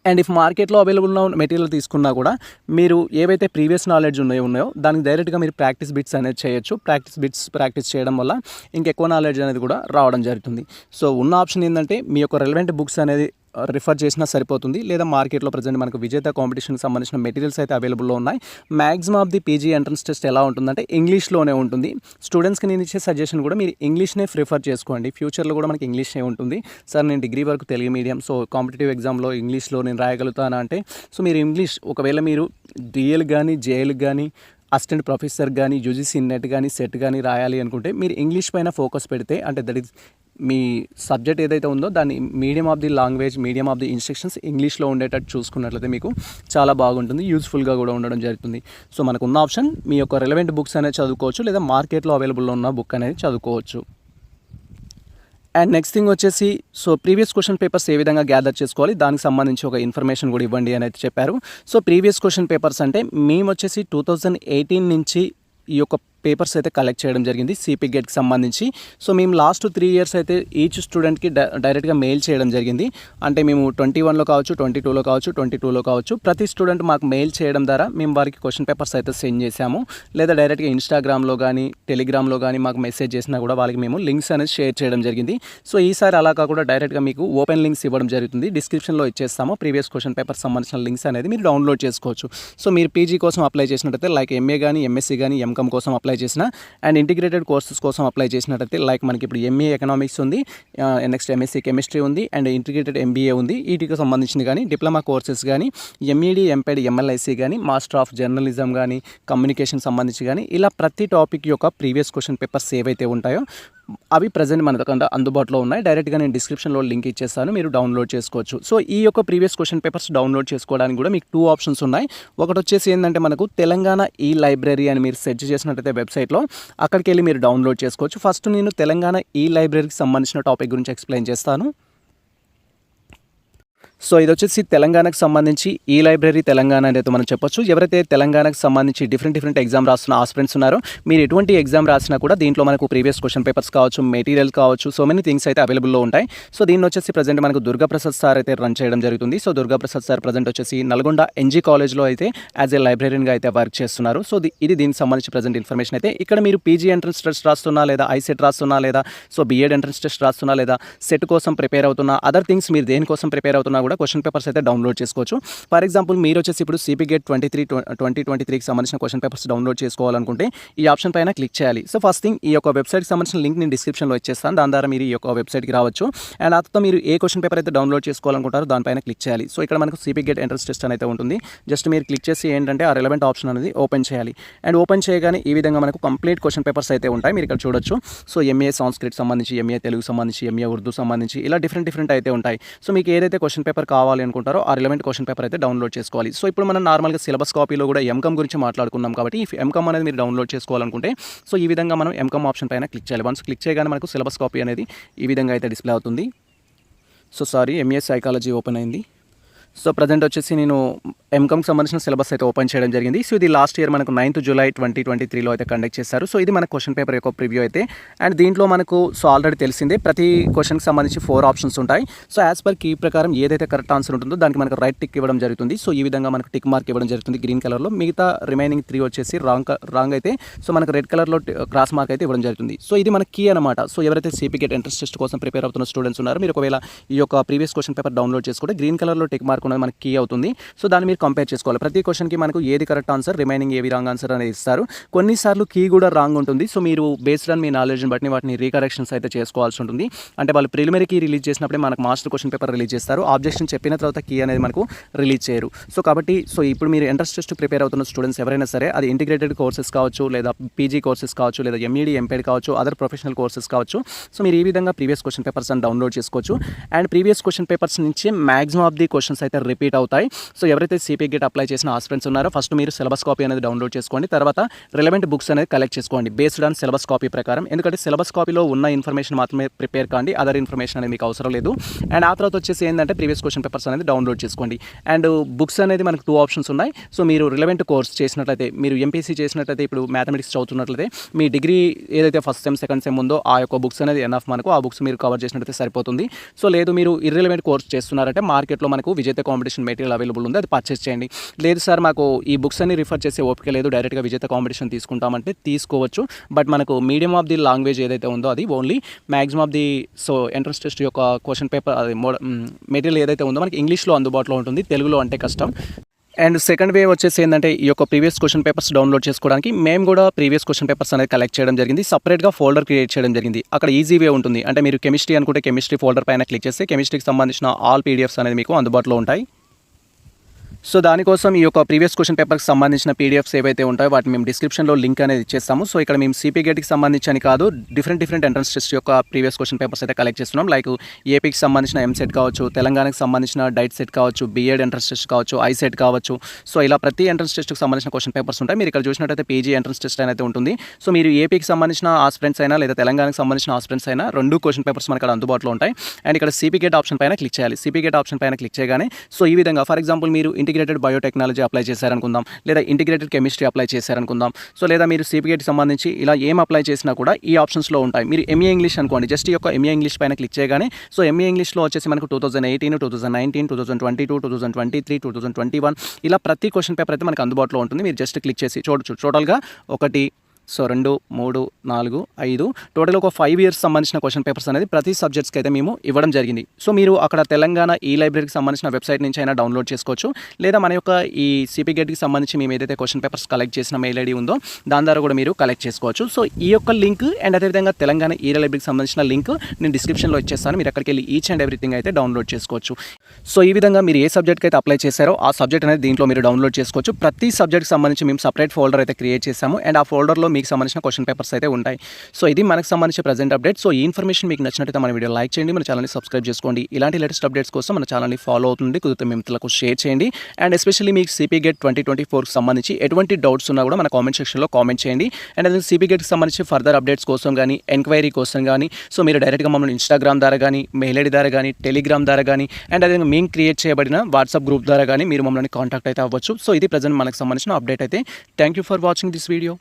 అండ్ ఇఫ్ మార్కెట్లో అవైలబుల్ ఉన్న మెటీరియల్ తీసుకున్నా కూడా మీరు ఏవైతే ప్రీవియస్ నాలెడ్జ్ ఉన్నాయో దానికి డైరెక్ట్గా మీరు ప్రాక్టీస్ బిట్స్ అనేది చేయొచ్చు. ప్రాక్టీస్ చేయడం వల్ల ఇంకెక్కువ నాలెడ్జ్ అనేది కూడా రావడం జరుగుతుంది. సో ఉన్న ఆప్షన్ ఏంటంటే మీ యొక్క రెలవెంట్ బుక్స్ అనేది రిఫర్ చేసినా సరిపోతుంది. లేదా మార్కెట్లో ప్రజెంట్ మనకు విజేత కాంపిటీషన్కి సంబంధించిన మెటీరియల్స్ అయితే అవైలబుల్లో ఉన్నాయి. Maximum of the PG entrance test ఎలా ఉంటుందంటే ఇంగ్లీష్లోనే ఉంటుంది. స్టూడెంట్స్కి నేను ఇచ్చే సజెషన్ కూడా మీరు ఇంగ్లీష్నే ప్రిఫర్ చేసుకోండి. ఫ్యూచర్లో కూడా మనకి ఇంగ్లీషే ఉంటుంది. సార్ నేను డిగ్రీ వరకు తెలుగు మీడియం, సో కాంపిటేటివ్ ఎగ్జామ్లో ఇంగ్లీష్లో నేను రాయగలుగుతానా అంటే సో మీరు ఇంగ్లీష్ ఒకవేళ మీరు డిఎల్ కానీ జేఎల్ కానీ అసిస్టెంట్ ప్రొఫెసర్ కానీ యూజీసీ నెట్ కానీ సెట్ కానీ రాయాలి అనుకుంటే మీరు ఇంగ్లీష్ పైన ఫోకస్ పెడితే అంటే దట్ ఈస్ మీ సబ్జెక్ట్ ఏదైతే ఉందో దాన్ని medium of the language, medium of the instructions ఇంగ్లీష్లో ఉండేటట్టు చూసుకున్నట్లయితే మీకు చాలా బాగుంటుంది, యూజ్ఫుల్గా కూడా ఉండడం జరుగుతుంది. సో మనకు ఉన్న ఆప్షన్ మీ యొక్క రెలవెంట్ బుక్స్ అనేది చదువుకోవచ్చు, లేదా మార్కెట్లో అవైలబుల్లో ఉన్న బుక్ అనేది చదువుకోవచ్చు. అండ్ నెక్స్ట్ థింగ్ వచ్చేసి సో ప్రీవియస్ క్వశ్చన్ పేపర్స్ ఏ విధంగా గ్యాదర్ చేసుకోవాలి దానికి సంబంధించి ఒక ఇన్ఫర్మేషన్ కూడా ఇవ్వండి అని అయితే చెప్పారు. సో ప్రీవియస్ క్వశ్చన్ పేపర్స్ అంటే మేము వచ్చేసి 2018 నుంచి ఈ యొక్క పేపర్స్ అయితే కలెక్ట్ చేయడం జరిగింది సిపి గేట్కి సంబంధించి. సో మేము లాస్ట్ 3 ఇయర్స్ అయితే ఈచ్ స్టూడెంట్కి డైరెక్ట్గా మెయిల్ చేయడం జరిగింది. అంటే మేము 21లో కావచ్చు, 22లో కావచ్చు, 22లో కావచ్చు, ప్రతి స్టూడెంట్ మాకు మెయిల్ చేయడం ద్వారా మేము వారికి క్వశ్చన్ పేపర్స్ అయితే సెండ్ చేశాము. లేదా డైరెక్ట్గా ఇన్స్టాగ్రామ్లో కానీ టెలిగ్రామ్లో కానీ మాకు మెసేజ్ చేసినా కూడా వాళ్ళకి మేము లింక్స్ అనేది షేర్ చేయడం జరిగింది. సో ఈసారి అలా కాకుండా డైరెక్ట్గా మీకు ఓపెన్ లింక్స్ ఇవ్వడం జరుగుతుంది. డిస్క్రిప్షన్లో ఇచ్చేస్తాము. ప్రీవియస్ క్వశ్చన్ పేపర్స్ సంబంధించిన లింక్స్ అనేది మీరు డౌన్లోడ్ చేసుకోవచ్చు. సో మీరు పీజీ కోసం అప్లై చేసినట్టయితే లైక్ ఎంఏ కానీ ఎంఎస్సీ కానీ ఎంకామ్ కోసం అప్లై చేసిన అండ్ ఇంటిగ్రేటెడ్ కోర్సెస్ కోసం అప్లై చేసినట్టయితే లైక్ మనకి ఇప్పుడు ఎంఏ ఎకనామిక్స్ ఉంది, నెక్స్ట్ ఎంఎస్సీ కెమిస్ట్రీ ఉంది అండ్ ఇంటిగ్రేటెడ్ ఎంబీఏ ఉంది. వీటికి సంబంధించింది కానీ డిప్లొమా కోర్సెస్ కానీ ఎంఈడి ఎంపెడ్ ఎంఎల్ఐసి కానీ మాస్టర్ ఆఫ్ జర్నలిజం కానీ కమ్యూనికేషన్ సంబంధించి కానీ ఇలా ప్రతి టాపిక్ యొక్క ప్రీవియస్ క్వశ్చన్ పేపర్స్ ఏవైతే ఉంటాయో అవి ప్రజెంట్ మన దగ్గర అందుబాటులో ఉన్నాయి. డైరెక్ట్గా నేను డిస్క్రిప్షన్లో లింక్ ఇచ్చేస్తాను, మీరు డౌన్లోడ్ చేసుకోవచ్చు. సో ఈ యొక్క ప్రీవియస్ క్వశ్చన్ పేపర్స్ డౌన్లోడ్ చేసుకోవడానికి కూడా మీకు 2 ఆప్షన్స్ ఉన్నాయి. ఒకటి వచ్చేసి ఏంటంటే మనకు తెలంగాణ ఈ లైబ్రరీ అని మీరు సెర్చ్ చేసినట్టయితే వెబ్సైట్లో అక్కడికి వెళ్ళి మీరు డౌన్లోడ్ చేసుకోవచ్చు. ఫస్ట్ నేను తెలంగాణ ఈ లైబ్రరీకి సంబంధించిన టాపిక్ గురించి ఎక్స్ప్లెయిన్ చేస్తాను. సో ఇది వచ్చేసి తెలంగాణకు సంబంధించి ఈ లైబ్రరీ తెలంగాణ అనేది మనం చెప్పొచ్చు. ఎవరైతే తెలంగాణకు సంబంధించి డిఫరెంట్ ఎగ్జామ్ రాస్తున్న ఆస్పిరెంట్స్ ఉన్నారో మీరు ఎటువంటి ఎగ్జామ్ రాసినా కూడా దీంట్లో మనకు ప్రీవియస్ క్వశ్చన్ పేపర్స్ కావచ్చు, మెటీరియల్ కావచ్చు, సో మెనీ థింగ్స్ అయితే అవైలబుల్లో ఉంటాయి. సో దీన్ని వచ్చేసి ప్రజెంట్ మనకు దుర్గాప్రసాద్ సార్ అయితే రన్ చేయడం జరుగుతుంది. సో దుర్గాప్రసాద్ సార్ ప్రజెంట్ వచ్చేసి నల్గొండ ఎన్జీ కాలేజ్లో అయితే యాజ్ ఏ లైబ్రరీన్గా అయితే వర్క్ చేస్తున్నారు. సో ఇది దీనికి సంబంధించి ప్రజెంట్ ఇన్ఫర్మేషన్ అయితే ఇక్కడ మీరు పీజీ ఎంట్రన్స్ టెస్ట్ రాస్తున్నా, లేదా ఐసెట్ రాస్తున్నా, లేదా సో బీఎడ్ ఎంట్రన్స్ టెస్ట్ రాస్తున్నా, లేదా సెట్ కోసం ప్రిపేర్ అవుతున్నా, అదర్ థింగ్స్ మీరు దేనికోసం ప్రిపేర్ అవుతున్నా కూడా క్వశ్చన్ పేపర్స్ అయితే డౌన్లోడ్ చేసుకోవచ్చు. ఫర్ ఎగ్జాంపుల్ మీరు వచ్చేసి ఇప్పుడు సిపి గేట్ 2023కి సంబంధించిన క్వశ్చన్ పేపర్స్ డౌన్లోడ్ చేసుకోవాలనుకుంటే ఈ ఆప్షన్ పైన క్లిక్ చేయాలి. సో ఫస్ట్ థింగ్ ఈ యొక్క వెబ్సైట్కి సంబంధించిన లింక్ నేను డిస్క్రిప్షన్లో ఇచ్చేస్తాను. దాని ద్వారా మీరు ఈ యొక్క వెబ్సైట్కి రావచ్చు. అండ్ ఆ తర్వాత మీరు ఏ క్వశ్చన్ పేపర్ అయితే డౌన్లోడ్ చేసుకోవాలనుకుంటారో దానిపైన క్లిక్ చేయాలి. సో ఇక్కడ మనకు సిపి గేట్ ఎంట్రన్స్ టెస్ట్ అయితే ఉంటుంది. జస్ట్ మీరు క్లిక్ చేసి ఏంటంటే ఆ రిలవెంట్ ఆప్షన్ అనేది ఓపెన్ చేయాలి. అండ్ ఓపెన్ చేయగానే ఈ విధంగా మనకు కంప్లీట్ క్వశ్చన్ పేపర్స్ అయితే ఉంటాయి. మీరు ఇక్కడ చూడొచ్చు. సో ఎంఏ సంస్కృత్ సంబంధించి, ఎంఏ తెలుగు సంబంధించి, ఎంఏ ఉర్దూ సంబంధించి ఇలా డిఫరెంట్ అయితే ఉంటాయి. సో మీకు ఏదైతే క్వశ్చన్ పేపర్ కావాలి అనుకుంటారో ఆ రిలవెంట్ క్వశ్చన్ పేపర్ అయితే డౌన్లోడ్ చేసుకోవాలి. సో ఇప్పుడు మనం నార్మల్గా సిలబస్ కాపీలో కూడా ఎంకామ్ గురించి మాట్లాడుకున్నాం కాబట్టి ఈ ఎంకామ్ అనేది మీరు డౌన్లోడ్ చేసుకోవాలనుకుంటే సో ఈ విధంగా మనం ఎంకామ్ ఆప్షన్ పైన క్లిక్ చేయాలి. వన్స్ క్లిక్ చేయగానే మనకు సిలబస్ కాపీ అనేది ఈ విధంగా అయితే డిస్ప్లే అవుతుంది. సో ఎంఏ సైకాలజీ ఓపెన్ అయింది. సో ప్రజెంట్ వచ్చేసి నేను ఎంకామ్కి సంబంధించిన సిలబస్ అయితే ఓపెన్ చేయడం జరిగింది. సో ఇది లాస్ట్ ఇయర్ మనకు 9th జూలై 2023లో అయితే కండక్ట్ చేశారు. సో ఇది మన క్వశ్చన్ పేపర్ యొక్క ప్రివ్యూ అయితే. అండ్ దీంట్లో మనకు సో ఆల్రెడీ తెలిసిందే ప్రతి క్వశ్చన్కి సంబంధించి 4 ఆప్షన్స్ ఉంటాయి. సో యాజ్ పర్ కీ ప్రకారం ఏదైతే కరెక్ట్ ఆన్సర్ ఉంటుందో దానికి మనకు రైట్ టిక్ ఇవ్వడం జరుగుతుంది. సో ఈ విధంగా మనకు టిక్ మార్క్ ఇవ్వడం జరుగుతుంది గ్రీన్ కలర్లో. మిగతా రిమైనింగ్ 3 వచ్చేసి రాంగ్ అయితే సో మనకు రెడ్ కలర్లో క్రాస్ మార్క్ అయితే ఇవ్వడం జరుగుతుంది. సో ఇది మన కీ అనమాట. సో ఎవరైతే సిపి గేట్ ఎంట్రన్స్ టెస్ట్ కోసం ప్రిపేర్ అవుతున్న స్టూడెంట్స్ ఉన్నారో మీరు ఒకవేళ ఈ యొక్క ప్రీవియస్ క్వశ్చన్ పేపర్ డౌన్లోడ్ చేసుకుంటే గ్రీన్ కలర్లో టిక్ మార్క్ మార్క్ ఉన్నది మనకి కీ అవుతుంది. సో దాన్ని మీరు కంపేర్ చేసుకోవాలి. ప్రతి క్వశ్చన్కి మనకు ఏది కరెక్ట్ ఆన్సర్, రిమైనింగ్ ఏవి రాంగ్ ఆన్సర్ అనేది ఇస్తారు. కొన్నిసార్లు కీ కూడా రాంగ్ ఉంటుంది. సో మీరు బేస్డ్ ఆన్ మీ నాలెడ్జ్ని బట్టి వాటిని రీకరెక్షన్స్ అయితే చేసుకోవాల్సి ఉంటుంది. అంటే వాళ్ళు ప్రిలిమినరీ కీ రిలీజ్ చేసినప్పుడే మనకు మాస్టర్ క్వశ్చన్ పేపర్ రిలీజ్ చేస్తారు. ఆబ్జెక్షన్ చెప్పిన తర్వాత కీ అనేది మనకు రిలీజ్ చేయరు. సో కాబట్టి ఇప్పుడు మీరు ఎంట్రన్స్ టెస్ట్ ప్రిపేర్ అవుతున్న స్టూడెంట్స్ ఎవరైనా సరే, అది ఇంటిగ్రేటెడ్ కోర్సెస్ కావచ్చు, లేదా పీజీ కోర్సెస్ కావచ్చు, లేదా ఎంఈడి ఎంపీఎడ్ కావచ్చు, అదర్ ప్రొఫెషనల్ కోర్సెస్ కావచ్చు. సో మీరు ఈ విధంగా ప్రీవియస్ క్వశ్చన్ పేపర్స్ అని డౌన్లోడ్ చేసుకోవచ్చు. అండ్ ప్రీవియస్ క్వశ్చన్ పేపర్స్ నుంచి మ్యాక్సిమం ఆఫ్ ది క్వశ్చన్స్ అయితే రిపీట్ అవుతాయి. సో ఎవరైతే సిపి గేట్ అప్లై చేసిన ఆస్పిరెంట్స్ ఉన్నారో ఫస్ట్ మీరు సిలబస్ కాపీ అనేది డౌన్లోడ్ చేసుకోండి. తర్వాత రిలవెంట్ బుక్స్ అనేది కలెక్ట్ చేసుకోండి బేస్డ్ ఆన్ సిలబస్ కాపీ ప్రకారం. ఎందుకంటే సిలబస్ కాపీలో ఉన్న ఇన్ఫర్మేషన్ మాత్రమే ప్రిపేర్ కాండి, అదర్ ఇన్ఫర్మేషన్ అనేది మీకు అవసరం లేదు. అండ్ ఆ తర్వాత వచ్చేసి ఏంటంటే ప్రీవియస్ క్వశ్చన్ పేపర్స్ అనేది డౌన్లోడ్ చేసుకోండి. అండ్ బుక్స్ అనేది మనకు 2 ఆప్షన్స్ ఉన్నాయి. సో మీరు రిలవెంట్ కోర్స్ చేసినట్లయితే, మీరు ఎంపీసీ చేసినట్లయితే, ఇప్పుడు మ్యాథమెటిక్స్ చదువుతున్నట్లయితే మీ డిగ్రీ ఏదైతే ఫస్ట్ సెమ్ సెకండ్ సెమ్ ఉందో ఆ యొక్క బుక్స్ అనేది ఎనఫ్ మనకు, ఆ బుక్స్ మీరు కవర్ చేసినట్లయితే సరిపోతుంది. సో లేదు మీరు ఇర్రిలవెంట్ కోర్స్ చేస్తున్నారంటే మార్కెట్లో మనకు విజేత కాంపిటీషన్ మెటీరియల్ అవైలబుల్ ఉంది, అది పర్చేస్ చేయండి. లేదు సార్ మాకు ఈ బుక్స్ అన్ని రిఫర్ చేసే ఓపిక లేదు, డైరెక్ట్గా విజేత కాంపిటీషన్ తీసుకుంటామంటే తీసుకోవచ్చు. బట్ మనకు మీడియం ఆఫ్ ది లాంగ్వేజ్ ఏదైతే ఉందో అది only maximum of the entrance test యొక్క క్వశ్చన్ పేపర్ అది మెటీరియల్ ఏదైతే ఉందో మనకి ఇంగ్లీష్లో అందుబాటులో ఉంటుంది, తెలుగులో అంటే కష్టం. అండ్ సెకండ్ వే వచ్చేసి ఏంటంటే ఈ యొక్క ప్రీవియస్ క్వశ్చన్ పేపర్స్ డౌన్లోడ్ చేసుకోవడానికి మేము కూడా ప్రీవియస్ క్వశ్చన్ పేపర్స్ అనేది కలెక్ట్ చేయడం జరిగింది. సపరేట్గా ఫోల్డర్ క్రియేట్ చేయడం జరిగింది. అక్కడ ఈజీ వే ఉంటుంది. అంటే మీరు కెమిస్ట్రీ అనుకుంటే కెమిస్ట్రీ ఫోల్డర్ పైన క్లిక్ చేస్తే కెమిస్ట్రీకి సంబంధించిన ఆల్ పీడిఎఫ్స్ అనేది మీకు అందుబాటులో ఉంటాయి. సో దానికోసం ఈ యొక్క ప్రీవియస్ క్వశ్చన్ పేపర్కి సంబంధించిన పీడిఎఫ్స్ ఏవైతే ఉంటాయో వాటిని మేము డిస్క్రిప్షన్లో లింక్ అనేది ఇచ్చేస్తాము. సో ఇక్కడ మేము సిపి గేట్కి సంబంధించి అని కాదు, డిఫరెంట్ ఎంట్రన్స్ టెస్ట్ యొక్క ప్రీవియస్ క్వశ్చన్ పేపర్స్ అయితే కలెక్ట్ చేస్తున్నాం. లైక్ ఏపీకి సంబంధించిన ఎంసెట్ కావచ్చు, తెలంగాణకి సంబంధించిన డైట్ సెట్ కావచ్చు, బీఎడ్ ఎంట్రన్స్ టెస్ట్ కావచ్చు, ఐసెట్ కావచ్చు. సో ఇలా ప్రతి ఎంట్రన్స్ టెస్ట్కి సంబంధించిన క్వశ్చన్ పేపర్స్ ఉంటాయి. మీరు ఇక్కడ చూసినట్టయితే పీజీ ఎంట్రన్స్ టెస్ట్ అనేది ఉంటుంది. సో మీరు ఏపీకి సంబంధించిన ఆస్పిరెంట్స్ అయినా లేదా తెలంగాణకి సంబంధించిన ఆస్పిరెంట్స్ అయినా 2 క్వశ్చన్ పేపర్స్ మనకు అందుబాటులో ఉంటాయి. అండ్ ఇక్కడ సిపి గేట్ ఆప్షన్ పైన క్లిక్ చేయాలి. సిపి గేట్ ఆప్షన్ పైన క్లిక్ చేయగానే సో ఈ విధంగా ఫర్ ఎగ్జాంపుల్ మీరు ఇంటిగ్రేటెడ్ బయోటెక్నాలజీ అప్లై చేశారనుకుందాం, లేదా ఇంటిగ్రేటెడ్ కెమిస్ట్రీ అప్లై చేశారనుకుందాం. సో లేదా మీరు సిపిగేట్కి సంబంధించి ఇలా ఏం అప్లై చేసినా కూడా ఈ ఆప్షన్స్లో ఉంటాయి. మీరు ఎంఏ ఇంగ్లీష్ అనుకోండి, జస్ట్ ఈ యొక్క ఎంఏ ఇంగ్లీష్ పైన క్లిక్ చేయగానే సో ఎంఏ ఇంగ్లీష్లో వచ్చేసి మనకు 2018, 2019, 2022, 2023, 2021 ఇలా ప్రతి క్వశ్చన్ పేపర్ అయితే మనకు అందుబాటులో ఉంటుంది. మీరు జస్ట్ క్లిక్ చేసి చూడొచ్చు. టోటల్గా 1 సో 2, 3, 4, 5 టోటల్ ఒక 5 ఇయర్స్ సంబంధించిన క్వశ్చన్ పేపర్స్ అనేది ప్రతి సబ్జెక్ట్స్కి అయితే మేము ఇవ్వడం జరిగింది. సో మీరు అక్కడ తెలంగాణ ఈ లైబ్రరీకి సంబంధించిన వెబ్సైట్ నుంచి అయినా డౌన్లోడ్ చేసుకోవచ్చు, లేదా మన యొక్క ఈ సిపి గేట్కి సంబంధించి మేము ఏదైతే క్వశ్చన్ పేపర్స్ కలెక్ట్ చేసిన మెయిల్ ఐడి ఉందో దాని ద్వారా కూడా మీరు కలెక్ట్ చేసుకోవచ్చు. సో ఈ యొక్క లింక్ అండ్ అదేవిధంగా తెలంగాణ ఈ లైబ్రరీకి సంబంధించిన లింక్ నేను డిస్క్రిప్షన్లో ఇచ్చేస్తాను. మీరు అక్కడికి వెళ్ళి ఈచ్ అండ్ ఎవ్రీథింగ్ అయితే డౌన్లోడ్ చేసుకోవచ్చు. సో ఈ విధంగా మీరు ఏ సబ్జెక్ట్కి అయితే అప్లై చేశారో ఆ సబ్జెక్ట్ అనేది దీంట్లో మీరు డౌన్లోడ్ చేసుకోవచ్చు. ప్రతి సబ్జెక్ట్కి సంబంధించి మేము సపరేట్ ఫోల్డర్ అయితే క్రియేట్ చేశాము. అండ్ ఆ ఫోల్డర్లో మీకు సంబంధించిన క్వశ్చన్ పేపర్స్ అయితే ఉంటాయి. సో ఇది మనకు సంబంధించి ప్రజెంట్ అప్డేట్. సో ఈ ఇన్ఫర్మేషన్ మీకు నచ్చినట్లయితే మన వీడియో లైక్ చేయండి, మన ఛానల్ని సబ్స్క్రైబ్ చేసుకోండి. ఇలాంటి లేటెస్ట్ అప్డేట్స్ కోసం మన ఛానల్ని ఫాలో అవుతుంది, కుదిరితే మీ మిత్రులకు షేర్ చేయండి. అండ్ ఎస్పెషల్లీ మీకు సిపి గేట్ 2024కి సంబంధించి ఎటువంటి డౌట్స్ ఉన్నా కూడా మన కామెంట్ సెక్షన్లో కామెంట్ చేయండి. అండ్ అదే సిపి గేట్కి సంబంధించి ఫర్దర్ అప్డేట్స్ కోసం కానీ, ఎంక్వైరీ కోసం కానీ సో మీరు డైరెక్ట్గా మమ్మల్ని ఇన్స్టాగ్రామ్ ద్వారా కానీ, మెయిల్ ఐడి ద్వారా కానీ, టెలిగ్రామ్ ద్వారా కానీ, అండ్ అదే మేము క్రియేట్ చేయబడిన వాట్సాప్ గ్రూప్ ద్వారా కానీ మీరు మమ్మల్ని కాంటాక్ట్ అయితే అవ్వచ్చు. సో ఇది ప్రజెంట్ మనకు సంబంధించిన అప్డేట్ అయితే. Thank you for watching this video.